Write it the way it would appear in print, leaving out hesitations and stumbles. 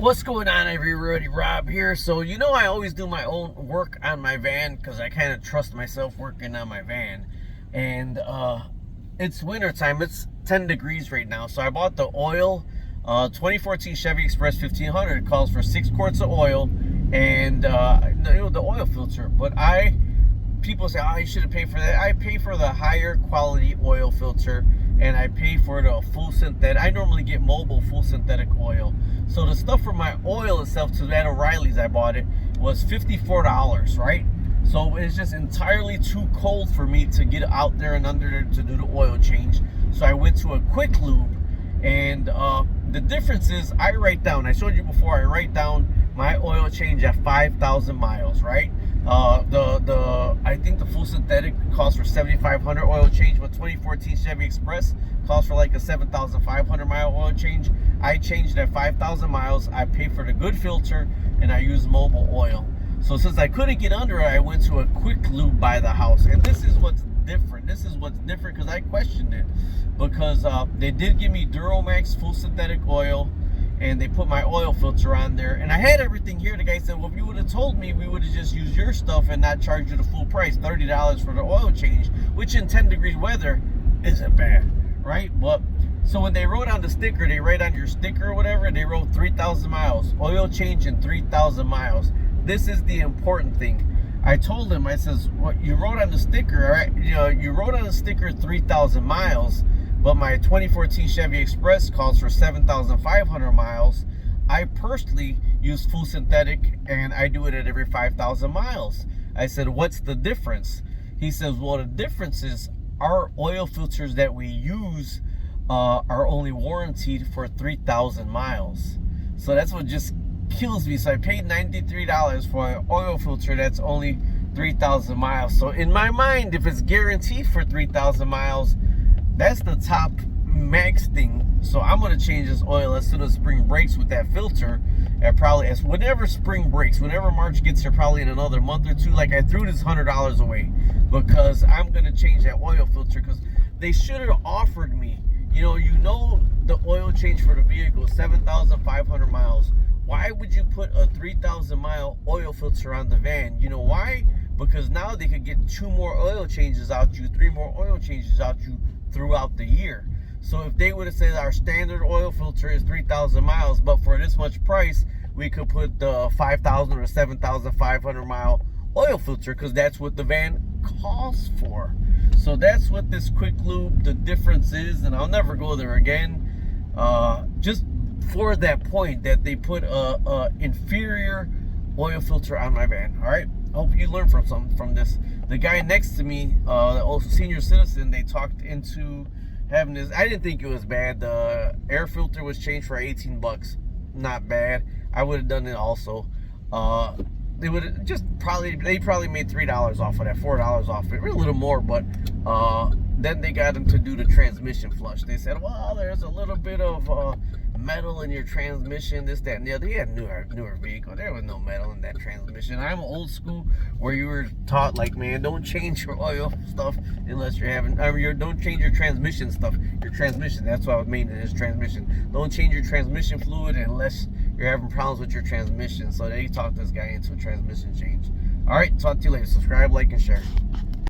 What's going on, everybody? Rob here. So I always do my own work on my van because I kind of trust myself working on my van. And it's winter time. It's 10 degrees right now. So I bought the oil, 2014 Chevy Express 1500. It calls for 6 quarts of oil and the oil filter. But people say, oh, you shouldn't pay for that. I pay for the higher quality oil filter, and I pay for the full synthetic. I normally get mobile full synthetic oil. So the stuff for my oil itself, to that O'Reilly's I bought it, was $54, right? So it's just entirely too cold for me to get out there and under there to do the oil change. So I went to a quick lube, and the difference is I showed you before, I write down my oil change at 5,000 miles, right? I think the full synthetic costs for 7,500 oil change, but 2014 Chevy Express costs for like a 7,500 mile oil change. I changed at 5,000 miles. I pay for the good filter, and I use mobile oil. So since I couldn't get under it, I went to a quick lube by the house, and this is what's different. This is what's different because I questioned it, because they did give me Duramax full synthetic oil, and they put my oil filter on there, and I had everything here. The guy said, well, if you would have told me, we would have just used your stuff and not charged you the full price, $30 for the oil change, which in 10 degree weather isn't bad, right? But so when they wrote on the sticker, they write on your sticker or whatever, they wrote 3,000 miles, oil change in 3,000 miles. This is the important thing. I told him, I says, what you wrote on the sticker, all right? You wrote on the sticker 3,000 miles, but my 2014 Chevy Express calls for 7,500 miles. I personally use full synthetic, and I do it at every 5,000 miles. I said, what's the difference? He says, well, the difference is our oil filters that we use are only warranted for 3,000 miles. So that's what just kills me. So I paid $93 for an oil filter that's only 3,000 miles. So in my mind, if it's guaranteed for 3,000 miles, that's the top max thing. So I'm going to change this oil as soon as spring breaks with that filter. And probably whenever spring breaks, whenever March gets here, probably in another month or two. Like, I threw this $100 away because I'm going to change that oil filter, because they should have offered me, the oil change for the vehicle, 7,500 miles. Why would you put a 3,000 mile oil filter on the van? You know why? Because now they could get 2 more oil changes out you, 3 more oil changes out you throughout the year. So if they would have said our standard oil filter is 3,000 miles, but for this much price, we could put the 5,000 or 7,500 mile oil filter, because that's what the van calls for. So that's what this quick lube, the difference is, and I'll never go there again. Just for that point that they put a inferior oil filter on my van. All right, hope you learn from this. The guy next to me, the old senior citizen, they talked into having this. I didn't think it was bad. The air filter was changed for 18 bucks. Not bad. I would have done it also. They would just probably made $3 off of that, $4 off it, a little more, but then they got them to do the transmission flush. They said, well, there's a little bit of metal in your transmission, this, that, and the other. He had a newer vehicle. There was no metal in that transmission. I'm old school, where you were taught, like, man, don't change your oil stuff unless you're having, don't change your transmission stuff. Your transmission, that's why I was maintenance transmission. Don't change your transmission fluid unless you're having problems with your transmission. So they talked this guy into a transmission change. All right, talk to you later. Subscribe, like, and share.